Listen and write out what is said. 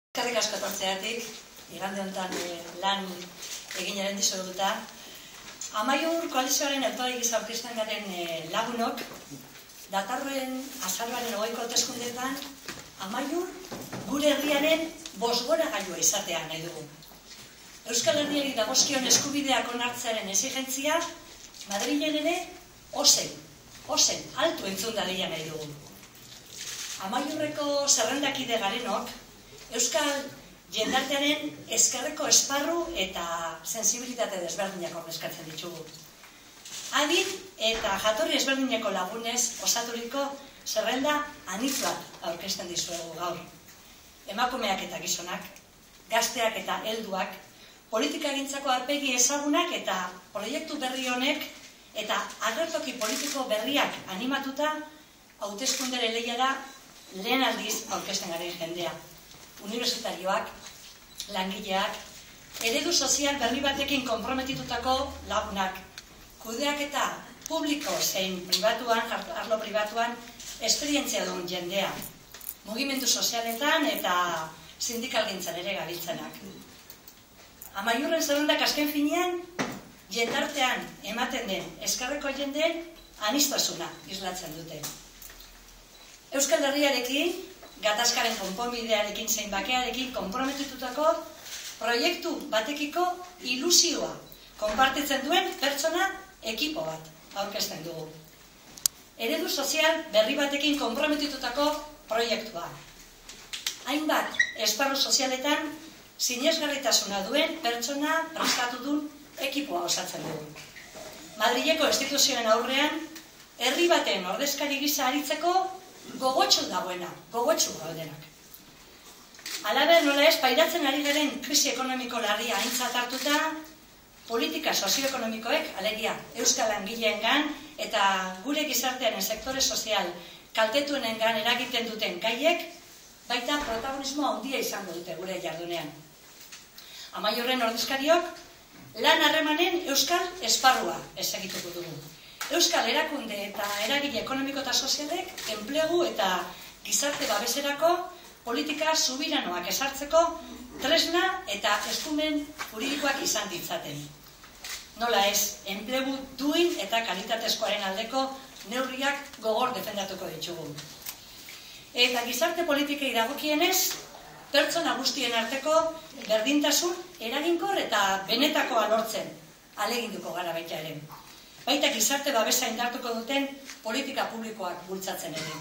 Eskerrik asko etortzeagatik, igande honetan lan eginaren dizuguta. Amaiur koalizioaren hautagai gisa aurkezten garen lagunok, datorren azaroaren 20ko hauteskundeetan, Amaiur gure herriaren bosgoragailua izatea nahi dugu. Euskal Herriari dagozkion eskubideak onartzearen exigentzia, Madrilen ere ozen, altu entzun dadila nahi dugu. Amaiurreko zerrendakide garenok, Euskal jendartearen ezkerreko esparru eta sensibilitate desberdinak ordezkatzen ditugu. Adin eta jatorri ezberdineko lagunez osaturiko zerrenda anitz bat aurkezten dizuegu gaur. Emakumeak eta gizonak, gazteak eta helduak, politikagintzako aurpegi ezagunak eta proiektu berri honek eta agertoki politiko berriak animatuta hauteskundere lehiara lehen aldiz aurkezten garen jendea. Universitarioak, langileak, eredu sozial berri batekin konprometitutako lagunak, kudeaketa publiko zein pribatuan, arlo pribatuan, esperientzia duen jendea, mugimendu sozialetan eta sindikalgintzan ere gabiltzanak. Amaiurren zerrendak azken finean, jendartean ematen den ezkerreko jendeen aniztasuna islatzen dute. Euskal Herriarekin, gatazkaren konponbidearekin zein bakearekin konprometitutako proiektu batekiko ilusioa konpartitzen duen pertsona ekipo bat aurkezten dugu. Eredu sozial berri batekin konprometitutako proiektua. Hainbat esparru sozialetan sinesgarritasuna duen pertsona prestatu duen ekipoa osatzen dugu. Madrileko instituzioen aurrean, herri baten ordezkari gisa aritzeko gogotsu gaudenak. Halaber, nola ez, pairatzen ari garen krisi ekonomiko larria aintzat hartuta, politika sozioekonomikoek, alegia, euskal langileengan eta gure gizartearen sektore sozial kaltetuenengan eragiten duten gaiek, baita protagonismo handia izango dute gure jardunean. Amaiurren ordezkariok, lan harremanen euskal esparrua ezagituko dugu. Euskal erakunde eta eragile ekonomiko eta sozialek enplegu eta gizarte babeserako politika subiranoak ezartzeko tresna eta eskumen juridikoak izan ditzaten. Nola ez, enplegu duin eta kalitatezkoaren aldeko neurriak gogor defendatuko ditugu. Eta gizarte politikei dagokienez, pertsona guztien arteko berdintasun eraginkor eta benetakoa lortzen ahaleginduko gara baita ere. Baita gizarte babesa indartuko duten politika publikoak bultzatzen ere.